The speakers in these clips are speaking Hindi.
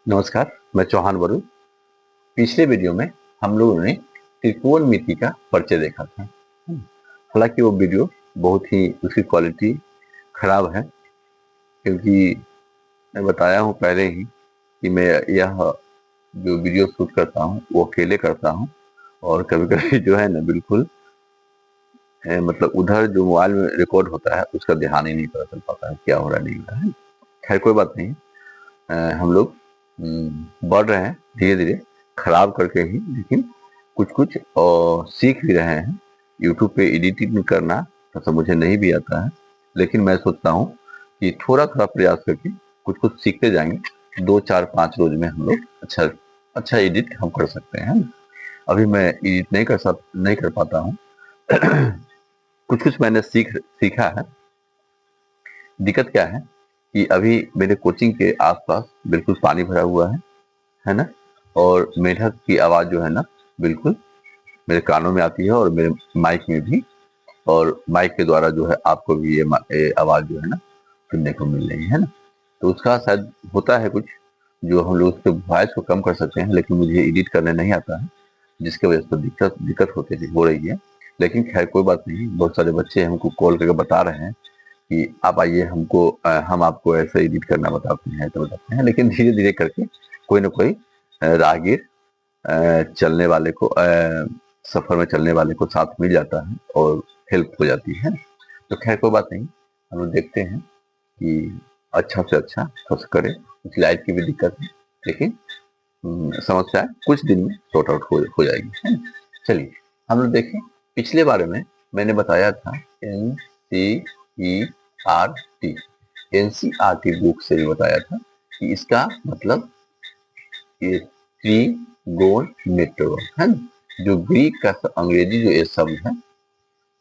नमस्कार, मैं चौहान वरुण। पिछले वीडियो में हम लोगों ने त्रिकोणमिति का परिचय देखा था। हालांकि वो वीडियो बहुत ही उसकी क्वालिटी खराब है, क्योंकि मैं बताया हूँ पहले ही कि मैं यह जो वीडियो शूट करता हूँ वो अकेले करता हूँ, और कभी-कभी जो है ना बिल्कुल मतलब उधर जो मोबाइल में रिकॉर्ड होता है उसका ध्यान ही नहीं पता चल पाता है क्या हो रहा है नहीं हो रहा है। खैर कोई बात नहीं। हम लोग बढ़ रहे हैं धीरे-धीरे, खराब करके ही, लेकिन कुछ-कुछ सीख भी रहे हैं। यूट्यूब पे एडिटिंग करना मतलब मुझे नहीं भी आता है, लेकिन मैं सोचता हूँ कि थोड़ा-थोड़ा प्रयास करके कुछ-कुछ सीखते जाएँगे। 2, 4, 5 रोज़ में हम लोग अच्छा अच्छा एडिट हम कर सकते हैं, है ना? अभी मैं एडिट नहीं कर पाता हूँ। कुछ-कुछ मैंने सीखा है। दिक्कत क्या है कि अभी मेरे कोचिंग के आस-पास बिल्कुल पानी भरा हुआ है ना? और मेढक की आवाज़ जो है ना बिल्कुल मेरे कानों में आती है, और मेरे माइक में भी, और माइक के द्वारा जो है आपको भी ये आवाज़ जो है ना सुनने को मिल रही है ना? तो उसका शायद होता है कुछ, जो हम लोग उसके वॉइस को कम कर सकते हैं, लेकिन मुझे एडिट करने नहीं आता है, जिसकी वजह से दिक्कत दिक्कत हो रही है। लेकिन खैर कोई बात नहीं, बहुत सारे बच्चे हमको कॉल करके बता रहे हैं कि आप आइए, हम आपको ऐसे एडिट करना बताते हैं, तो बताते हैं, लेकिन धीरे-धीरे करके कोई न कोई राहगीर चलने वाले को सफ़र में चलने वाले को साथ मिल जाता है और हेल्प हो जाती है। तो खैर कोई बात नहीं, हम लोग देखते हैं कि अच्छा से अच्छा थोड़ा-सा करें। कुछ लाइट की भी दिक्कत है, लेकिन समस्या कुछ दिन में सॉर्ट आउट हो जाएगी, है ना? चलिए, हम लोग देखें, पिछले बारे में मैंने बताया था एनसीईआरटी, एनसीईआरटी बुक से भी बताया था कि इसका मतलब ये ट्रिगोनोमेट्री है ना? जो ग्रीक का अंग्रेजी जो ये शब्द है,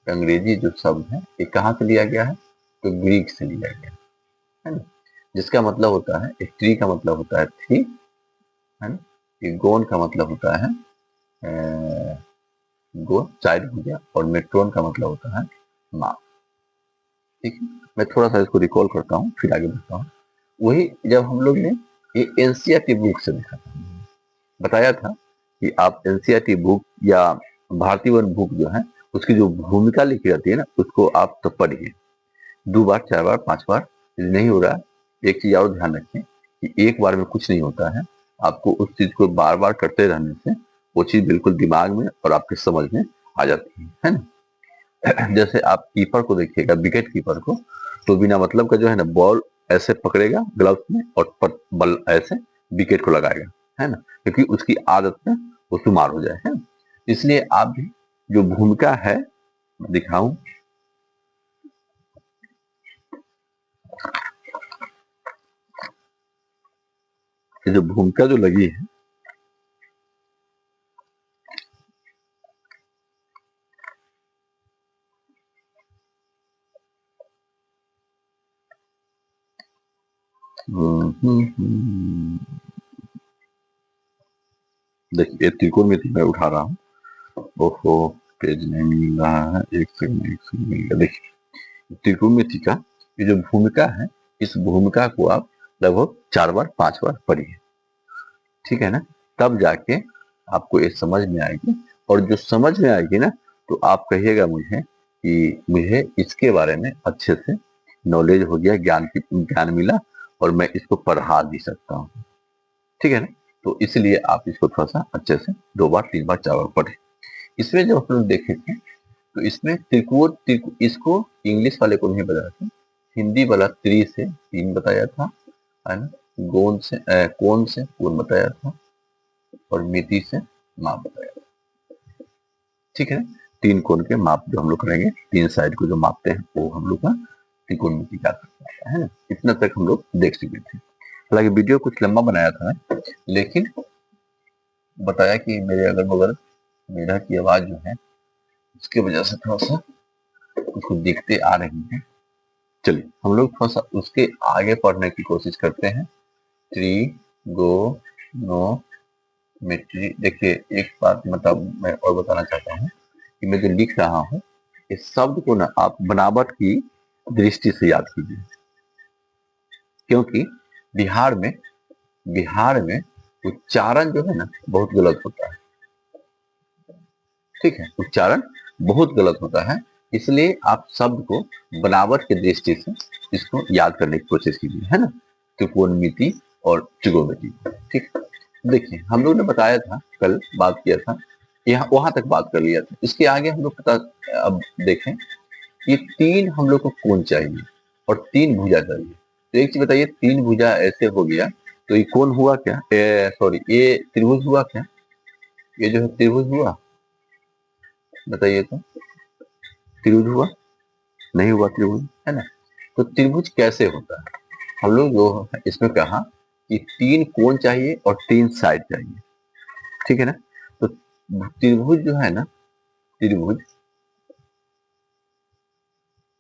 अंग्रेजी जो शब्द है, ये कहाँ से लिया गया है? तो ग्रीक से लिया गया है ना? जिसका मतलब होता है, एक ट्री का मतलब होता है थ्री, है ना? एक गोन का मतलब होता है गोन, चाइल्ड हो गया, और मेट्रोन का मतलब होता है माँ। ठीक है, मैं थोड़ा सा इसको रिकॉल करता हूँ फिर आगे बढ़ता हूँ। वही जब हम लोग ने ये एनसीईआरटी बुक से देखा था, बताया था कि आप एनसीईआरटी बुक या भारतीय वन बुक जो है उसकी जो भूमिका लिखी रहती है ना, उसको आप तो पढ़िए 2 बार, 4 बार, 5 बार। यदि नहीं हो रहा है, एक चीज़ और ध्यान रखें कि एक बार में कुछ नहीं होता है। आपको उस चीज़ को बार-बार करते रहने से वो चीज़ बिल्कुल दिमाग में और आपके समझ में आ जाती है ना? जैसे आप कीपर को देखिएगा, विकेट कीपर को, तो बिना मतलब का जो है ना बॉल ऐसे पकड़ेगा ग्लव्स में, और बल ऐसे विकेट को लगाएगा, है ना? क्योंकि उसकी आदत है वो शुमार हो जाए, है ना? इसलिए आप भी जो भूमिका है, मैं दिखाऊं, ये जो भूमिका जो लगी है, देखिए त्रिकोणमिति मैं उठा रहा हूँ। ओहो, पेज नहीं मिल रहा है, एक सेकंड मिल गया। देखिए त्रिकोणमिति का ये जो भूमिका है, इस भूमिका को आप लगभग 4 बार 5 बार पढ़िए, ठीक है ना? तब जाके आपको ये समझ में आएगी, और जो समझ में आएगी ना, तो आप कहिएगा मुझे कि मुझे इसके बारे में अच्छे से नॉलेज हो गया, ज्ञान मिला, और मैं इसको पढ़ा भी सकता हूँ, ठीक है ना? तो इसलिए आप इसको थोड़ा-सा अच्छे से 2 बार, 3 बार, 4 बार पढ़ें। इसमें जब हम लोग देखे थे, तो इसमें इसको इंग्लिश वाले को नहीं बताया था, हिंदी वाला त्रि से 3 बताया था, है ना? कोण से कोण बताया था, और मिति से माप बताया, ठीक है? 3 कोण के माप जो हम लोग करेंगे, 3 साइड को जो मापते हैं, वो हम लोग का त्रिकोणमिति का है ना? इतना तक हम लोग देख चुके थे। हालांकि वीडियो कुछ लंबा बनाया था मैं, लेकिन बताया कि मेरे अगल-बगल मेढक की आवाज़ जो है, उसकी वजह से थोड़ा-सा उसको देखते आ रही है। चलिए, हम लोग थोड़ा-सा उसके आगे पढ़ने की कोशिश करते हैं। त्रिगोनोमेट्री, देखिए एक बात मतलब मैं और बताना चाहता हूँ कि मैं जो लिख रहा हूँ, इस शब्द को ना आप बनावट की दृष्टि से याद कीजिए, क्योंकि बिहार में बिहार में उच्चारण जो है ना बहुत गलत होता है। ठीक है, उच्चारण बहुत गलत होता है, इसलिए आप शब्द को बनावट की दृष्टि से इसको याद करने की कोशिश कीजिए, है ना। त्रिकोणमिति और ट्रिगोनोमेट्री। ठीक, देखिए हम लोग ने बताया था, कल बात किया था, यहाँ वहां तक बात कर लिया था। इसके आगे हम लोग पता, अब देखें, ये 3 हम लोग को कोण चाहिए और 3 भुजा चाहिए। तो एक चीज बताइए, 3 भुजा ऐसे हो गया तो ये कोण हुआ क्या? सॉरी, ये त्रिभुज हुआ क्या? ये जो है त्रिभुज हुआ? बताइए तो, त्रिभुज हुआ? नहीं हुआ त्रिभुज, है ना। तो त्रिभुज कैसे होता है? हम लोग जो इसमें कहा कि 3 कोण चाहिए और 3 साइड चाहिए, ठीक है ना। तो त्रिभुज जो है ना, त्रिभुज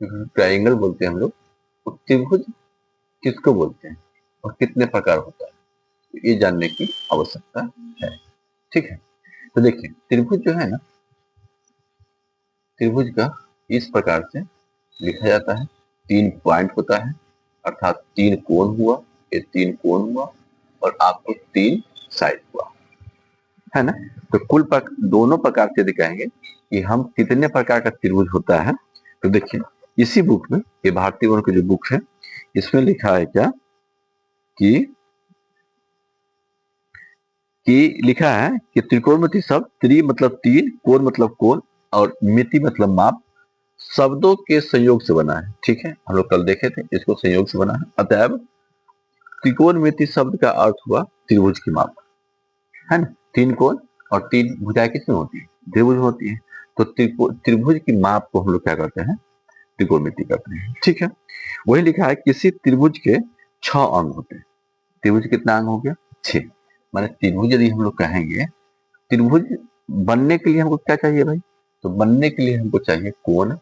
ट्रायंगल बोलते हैं हम लोग। तो त्रिभुज किसको बोलते हैं और कितने प्रकार होता है, ये जानने की आवश्यकता है। ठीक है, तो देखिए त्रिभुज जो है ना, त्रिभुज का इस प्रकार से लिखा जाता है। 3 पॉइंट होता है, अर्थात 3 कोण हुआ, ये 3 कोण हुआ और आपको 3 साइड हुआ, है ना। तो दोनों प्रकार से दिखाएंगे कि हम कितने प्रकार का त्रिभुज होता है। तो देखिए इसी बुक में, ये भारतीय वन की जो बुक है, इसमें लिखा है क्या कि लिखा है कि त्रिकोणमिति शब्द, त्रि मतलब 3, कोण मतलब कोण और मिति मतलब माप, शब्दों के संयोग से बना है। ठीक है, हम लोग कल देखे थे, इसको संयोग से बना है। अतएव त्रिकोणमिति शब्द का अर्थ हुआ त्रिभुज की माप, है ना। 3 कोण और 3 भुजाएं किसमें होती है? त्रिभुज होती है। तो त्रिभुज की माप को हम लोग क्या करते हैं? त्रिकोणमिति करते हैं। ठीक है, वही लिखा है किसी त्रिभुज के 6 अंग होते हैं। त्रिभुज कितना अंग हो गया? 6। माने त्रिभुज यदि हम लोग कहेंगे, त्रिभुज बनने के लिए हमको क्या चाहिए भाई? तो बनने के लिए हमको चाहिए कोण,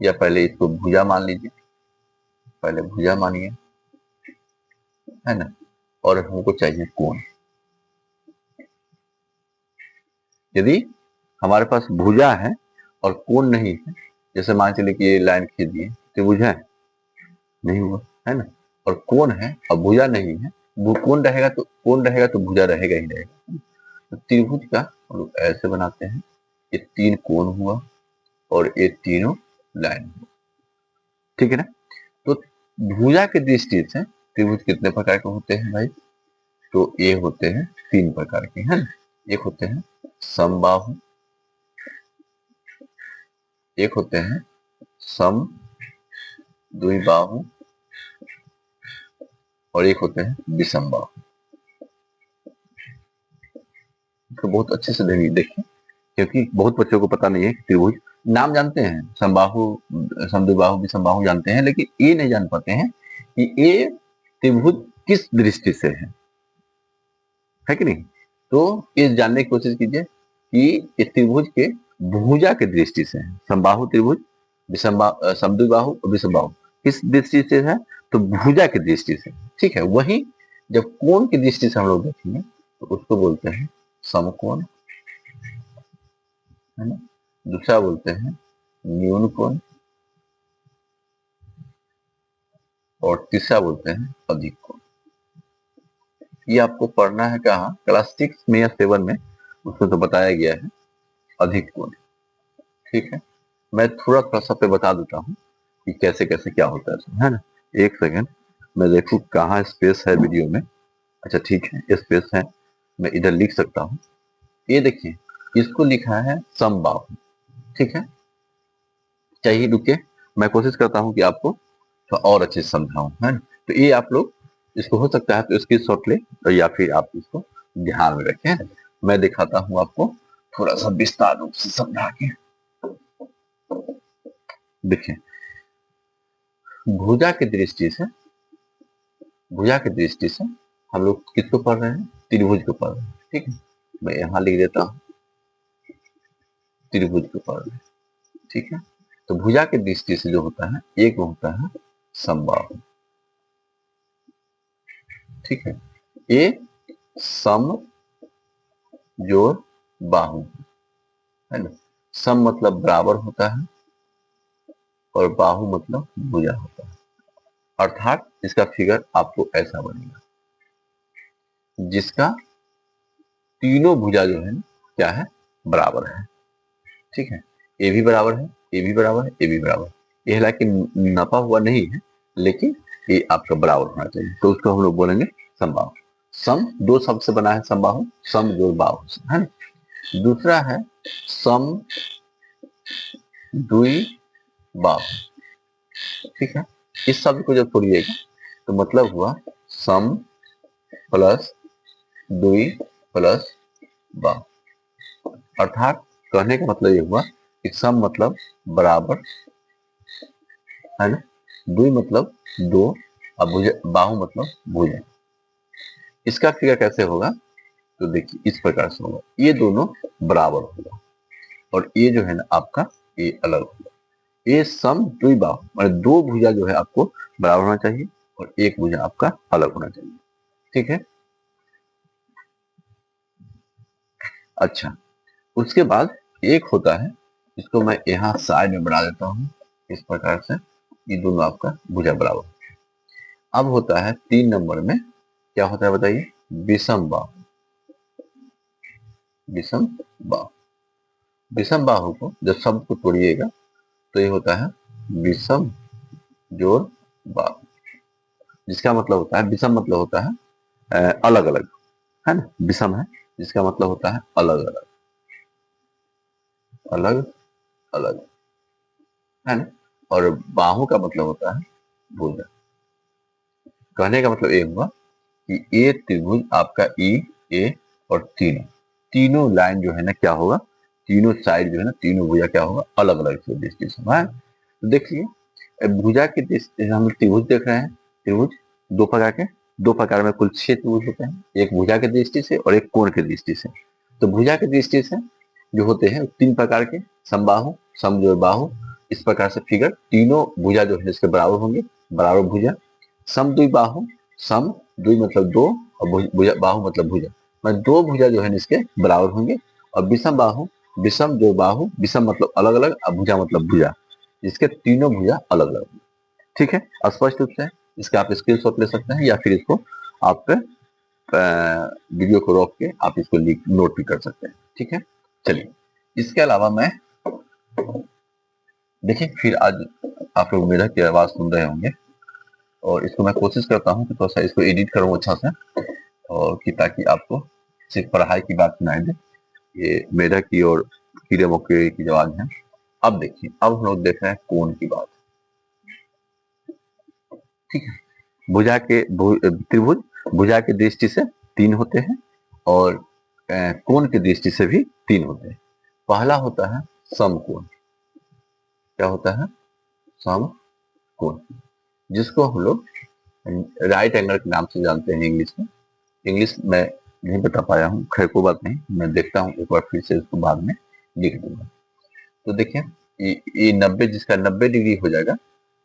या पहले इसको भुजा मान लीजिए, पहले भुजा मानिए, है ना। और हमको चाहिए कोण। यदि हमारे पास भुजा है और कोण नहीं है, जैसे मान चलिए कि ये लाइन खींच दिए, त्रिभुज है? नहीं हुआ, है ना। और कोण है और भुजा नहीं है, वो कोण रहेगा तो भुजा रहेगा ही रहेगा। तो त्रिभुज का हम लोग ऐसे बनाते हैं, ये 3 कोण हुआ और ये तीनों लाइन हुआ, ठीक है ना। तो भुजा की दृष्टि से त्रिभुज कितने प्रकार के होते हैं भाई? तो ये होते हैं 3 प्रकार के, है ना। एक होते हैं समबाहु, एक होते हैं सम द्विबाहु और एक होते हैं विषम बाहु। तो बहुत अच्छे से देखें, क्योंकि बहुत बच्चों को पता नहीं है कि त्रिभुज, नाम जानते हैं समबाहु, समद्विबाहु, विषमबाहु जानते हैं, लेकिन ये नहीं जान पाते हैं कि ये त्रिभुज किस दृष्टि से है कि नहीं। तो ये जानने की कोशिश कीजिए कि इस त्रिभुज के भुजा की दृष्टि से है। समबाहु त्रिभुज, समद्विबाहु और विषमबाहु किस दृष्टि से है? तो भुजा की दृष्टि से, ठीक है। वही जब कोण की दृष्टि से हम लोग देखेंगे तो उसको बोलते हैं समकोण, है ना। दूसरा बोलते हैं न्यून कोण और तीसरा बोलते हैं अधिक कोण। ये आपको पढ़ना है कहाँ? क्लास 6 में या 7 में, उसमें तो बताया गया है अधिक कोण, ठीक है। मैं थोड़ा थोड़ा सा पे बता देता हूँ कि कैसे कैसे क्या होता है ना। एक सेकंड, मैं देखूँ कहाँ स्पेस है वीडियो में। अच्छा ठीक है, स्पेस है, मैं इधर लिख सकता हूँ। ये देखिए, इसको लिखा है समबाहु, ठीक है। चाहिए रुके, मैं कोशिश करता हूँ कि आपको थोड़ा और अच्छे से समझाऊं, है ना। तो ये आप लोग इसको हो सकता है तो इसकी शॉट ले, और या फिर आप इसको ध्यान में रखें। मैं दिखाता हूँ आपको थोड़ा सा विस्तार रूप से समझा के। देखिए, भुजा की दृष्टि से, भुजा की दृष्टि से हम लोग किसको पढ़ रहे हैं? त्रिभुज को पढ़ रहे हैं, ठीक है। मैं यहाँ लिख देता हूँ त्रिभुज को पढ़ रहे हैं, ठीक है। तो भुजा की दृष्टि से जो होता है, एक होता है समबाहु, ठीक है। ये सम जोड़ बाहु, है ना। सम मतलब बराबर होता है और बाहु मतलब भुजा होता है। अर्थात इसका फिगर आपको ऐसा बनेगा, जिसका तीनों भुजा जो है ना क्या है, बराबर है। ठीक है, ए भी बराबर है, ए भी बराबर है, ए भी बराबर है। ये हालांकि नपा हुआ नहीं है, लेकिन ये आपका बराबर होना चाहिए, तो उसको हम लोग बोलेंगे समबाहु। सम दो शब्द से बना है समबाहु, सम जोड़ बाहु है ना। दूसरा है सम द्वि बाहु। ठीक है, इस शब्द को जब तोड़िएगा तो मतलब हुआ सम प्लस द्वि प्लस बाहु। अर्थात कहने का मतलब ये हुआ कि सम मतलब बराबर है ना, द्वि मतलब दो, और बाहु मतलब भुजा। इसका फिगर कैसे होगा, तो देखिए इस प्रकार से होगा, ये दोनों बराबर होगा और ये जो है ना आपका ये अलग होगा। ये सम द्वि बाहु मतलब दो भुजा जो है आपको बराबर होना चाहिए और एक भुजा आपका अलग होना चाहिए। ठीक है, अच्छा, उसके बाद एक होता है, इसको मैं यहाँ साइड में बना देता हूँ इस प्रकार से, ये दोनों आपका भुजा बराबर। अब होता है 3 नंबर में, क्या होता है बताइए, विषम बाहु। विषम बाहु, विषम बाहु को जब शब्द को तोड़िएगा तो ये होता है विषम जोड़ बाहु, जिसका मतलब होता है, विषम मतलब होता है अलग अलग, है ना। विषम है जिसका मतलब होता है अलग अलग, अलग अलग, है ना। और बाहु का मतलब होता है भुजा। कहने का मतलब ये हुआ कि ए त्रिभुज आपका ई ए और तीनों तीनों लाइन जो है ना क्या होगा, तीनों साइड जो है ना, तीनों भुजा क्या होगा, अलग अलग से दृष्टि से है। तो देखिए भुजा की दृष्टि हम त्रिभुज देख रहे हैं, त्रिभुज दो प्रकार में कुल 6 त्रिभुज होते हैं, एक भुजा की दृष्टि से और एक कोण की दृष्टि से। तो भुजा की दृष्टि से जो होते हैं 3 प्रकार के, समबाहु, समजोड़ बाहु। इस प्रकार से फिगर तीनों भुजा जो है इसके बराबर होंगे, बराबर भुजा। समद्विबाहु, सम द्वि मतलब दो और भुजा बाहु मतलब भुजा, मतलब दो भुजा जो है इसके बराबर होंगे। और विषम बाहु, विषम जो बाहु, विषम मतलब अलग अलग और भुजा मतलब भुजा, इसके तीनों भुजा अलग अलग। ठीक है, स्पष्ट रूप से इसका आप स्क्रीनशॉट ले सकते हैं या फिर इसको आप वीडियो को रोक के आप इसको नोट भी कर सकते हैं। ठीक है, चलिए इसके अलावा मैं देखिए फिर आज आप लोग मेरा की आवाज सुन रहे होंगे और इसको मैं कोशिश करता हूँ कि थोड़ा सा इसको एडिट करूँ अच्छा से, और कि ताकि आपको सिर्फ पढ़ाई की बात सुनाई दे। ये मेरा की और कीड़े मकोड़े की आवाज है। अब देखिए, अब हम लोग देख रहे हैं कोण की बात। ठीक है, भुजा के त्रिभुज भुजा की दृष्टि से 3 होते हैं और कोण की दृष्टि से भी 3 होते हैं। पहला होता है समकोण। क्या होता है, समकोण, जिसको हम लोग राइट एंगल के नाम से जानते हैं इंग्लिश में। इंग्लिश में नहीं बता पाया हूँ, खैर कोई बात नहीं, मैं देखता हूँ एक बार फिर से इसको बाद में लिख दूंगा। तो देखिए ये 90, जिसका 90 डिग्री हो जाएगा,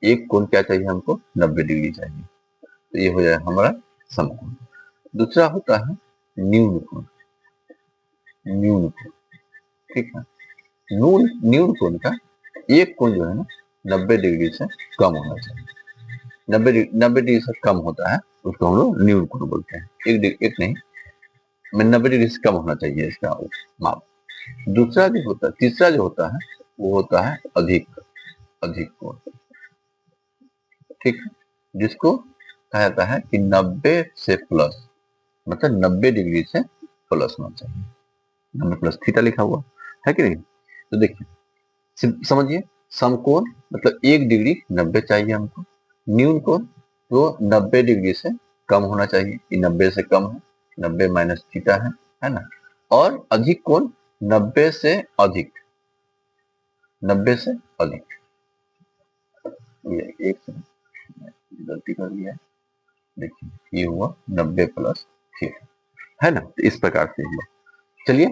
एक कोण क्या चाहिए हमको, 90 डिग्री चाहिए, तो ये हो जाएगा हमारा समकोण। दूसरा होता है न्यून कोण। न्यून कोण, ठीक है, न्यून कोण का एक कोण जो है ना 90 डिग्री से कम होना चाहिए। 90 डिग्री से कम होता है उसको हम लोग न्यून कोण बोलते हैं। एक नहीं, 90 डिग्री से कम होना चाहिए इसका माप। दूसरा जो होता है, तीसरा जो होता है वो होता है अधिक अधिक कोण। ठीक है, जिसको कहा जाता है कि 90 से प्लस, मतलब 90 डिग्री से प्लस होना चाहिए, 90 प्लस थीटा लिखा हुआ है कि नहीं। तो देखिए समझिए, समकोण मतलब 1 डिग्री 90 चाहिए हमको, न्यून कोण तो 90 डिग्री से कम होना चाहिए, ये 90 से कम है, 90 माइनस थीटा है ना। और अधिक कोण 90 से अधिक, 90 से अधिक, ये एक गलती कर लिया है, देखिए ये हुआ 90 प्लस थीटा, है ना। तो इस प्रकार से हुआ। चलिए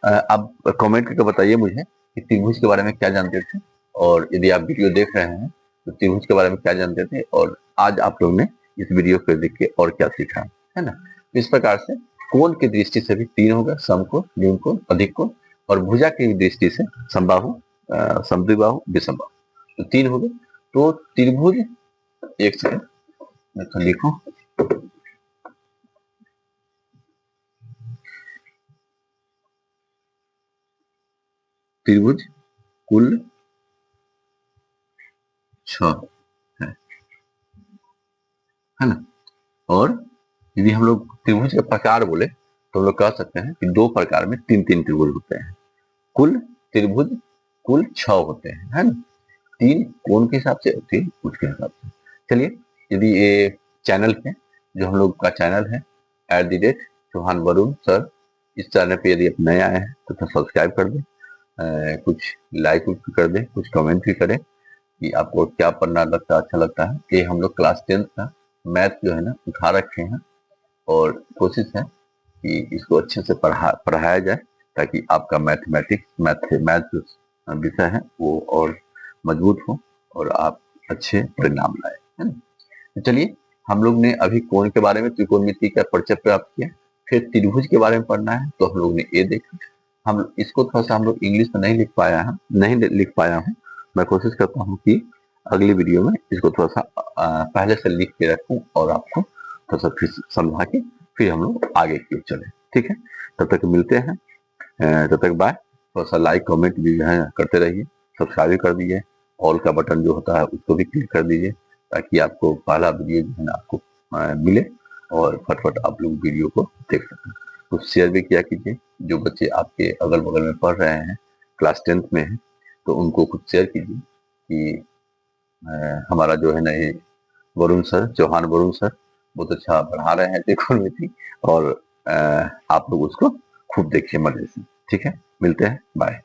आप कमेंट करके बताइए मुझे कि त्रिभुज के बारे में क्या जानते थे, और यदि आप वीडियो देख रहे हैं तो त्रिभुज के बारे में क्या जानते थे, और आज आप लोग ने इस वीडियो को देख के और क्या सीखा, है ना। तो इस प्रकार से कोण की दृष्टि से भी 3 होगा, समकोण, न्यूनकोण, अधिक कोण, और भुजा की दृष्टि से समबाहु, समद्विबाहु, विषमबाहु। तो 3 हो गए। तो त्रिभुज, एक सेकंड मैं तो लिखूं, त्रिभुज कुल 6 है है ना। और यदि हम लोग त्रिभुज के प्रकार बोले तो हम लोग कह सकते हैं कि 2 प्रकार में 3-3 त्रिभुज होते हैं। कुल त्रिभुज कुल 6 होते हैं, है ना। 3 कोण के हिसाब से, 3 उसके हिसाब से। चलिए, यदि ये चैनल पे, जो हम लोग का चैनल है @चौहान वरुण सर, इस चैनल पे यदि आप नए आए हैं तो सब्सक्राइब कर दें, कुछ लाइक भी कर दें, कुछ कमेंट भी करें कि आपको क्या पढ़ना लगता है, अच्छा लगता है। ये हम लोग क्लास 10th का मैथ जो है ना उठा रखे हैं, और कोशिश है कि इसको अच्छे से पढ़ाया जाए, ताकि आपका मैथमेटिक्स मैथ जो विषय है वो और मजबूत हो और आप अच्छे परिणाम लाए, है ना। तो चलिए, हम लोग ने अभी कोण के बारे में, त्रिकोणमिति का परिचय प्राप्त किया। फिर त्रिभुज के बारे में पढ़ना है तो हम लोग ने ये देखा। हम इसको थोड़ा सा हम लोग इंग्लिश में नहीं लिख पाया हूँ। मैं कोशिश करता हूँ कि अगली वीडियो में इसको थोड़ा सा पहले से लिख के रखूं और आपको थोड़ा सा फिर समझा के फिर हम लोग आगे की ओर चले, ठीक है। तब तक मिलते हैं, तब तक बाय। थोड़ा सा लाइक कमेंट भी है करते रहिए, सब्सक्राइब भी कर दीजिए, ऑल का बटन जो होता है उसको भी क्लिक कर दीजिए, ताकि आपको पहला वीडियो जो है ना आपको मिले और फटफट आप लोग वीडियो को देख सकें। कुछ शेयर भी किया कीजिए, जो बच्चे आपके अगल बगल में पढ़ रहे हैं, क्लास 10th में है, तो उनको कुछ शेयर कीजिए कि हमारा जो है ना ये वरुण सर, चौहान वरुण सर बहुत अच्छा पढ़ा रहे हैं त्रिकोणमिति, और आप लोग उसको खूब देखिए मजे से, ठीक है। मिलते हैं, बाय।